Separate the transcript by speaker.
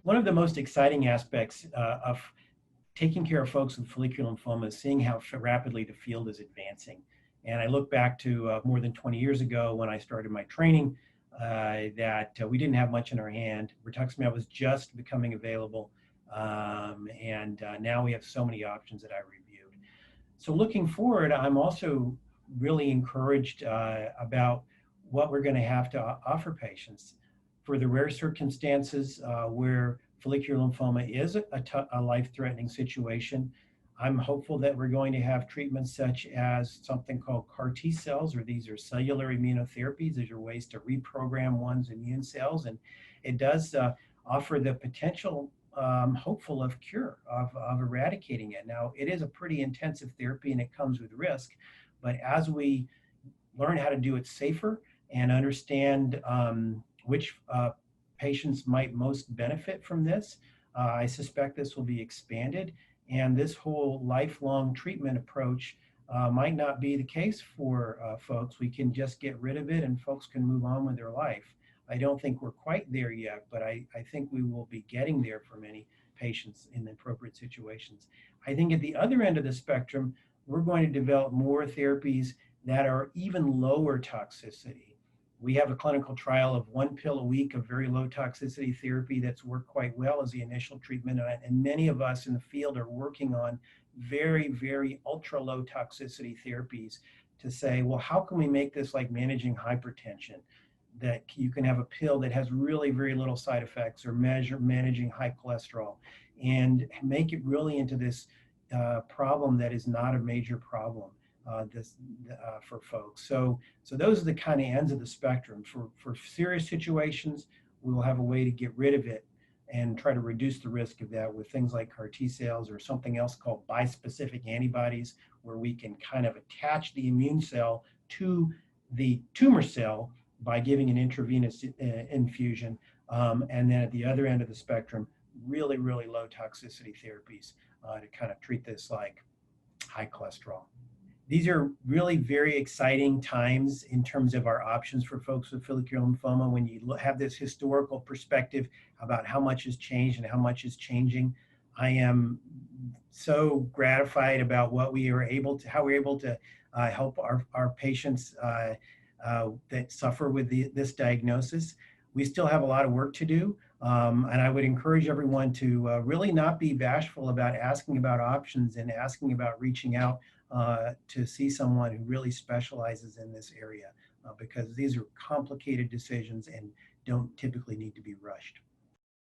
Speaker 1: One of the most exciting aspects of taking care of folks with follicular lymphoma is seeing how rapidly the field is advancing. And I look back to more than 20 years ago when I started my training, that we didn't have much in our hand. Rituximab was just becoming available. And now we have so many options that I reviewed. So looking forward, I'm also really encouraged about what we're going to have to offer patients for the rare circumstances where follicular lymphoma is a life-threatening situation. I'm hopeful that we're going to have treatments such as something called CAR T cells, or these are cellular immunotherapies. These are ways to reprogram one's immune cells, and it does offer the potential, hopeful, of cure, of eradicating it. Now, it is a pretty intensive therapy and it comes with risk, but as we learn how to do it safer and understand which patients might most benefit from this, I suspect this will be expanded. And this whole lifelong treatment approach might not be the case for folks. We can just get rid of it and folks can move on with their life. I don't think we're quite there yet, but I think we will be getting there for many patients in the appropriate situations. I think at the other end of the spectrum, we're going to develop more therapies that are even lower toxicity. We have a clinical trial of 1 pill a week of very low toxicity therapy that's worked quite well as the initial treatment. And many of us in the field are working on very, very ultra low toxicity therapies to say, well, how can we make this like managing hypertension? That you can have a pill that has really very little side effects, or managing high cholesterol, and make it really into this problem that is not a major problem for folks. So those are the kind of ends of the spectrum. For serious situations, we will have a way to get rid of it and try to reduce the risk of that with things like CAR T cells or something else called bispecific antibodies, where we can kind of attach the immune cell to the tumor cell by giving an intravenous infusion. And then at the other end of the spectrum, really, really low toxicity therapies to kind of treat this like high cholesterol. These are really very exciting times in terms of our options for folks with follicular lymphoma. When you have this historical perspective about how much has changed and how much is changing, I am so gratified about what we are able to, how we're able to help our patients that suffer with this diagnosis. We still have a lot of work to do, and I would encourage everyone to really not be bashful about asking about options and asking about reaching out to see someone who really specializes in this area, because these are complicated decisions and don't typically need to be rushed.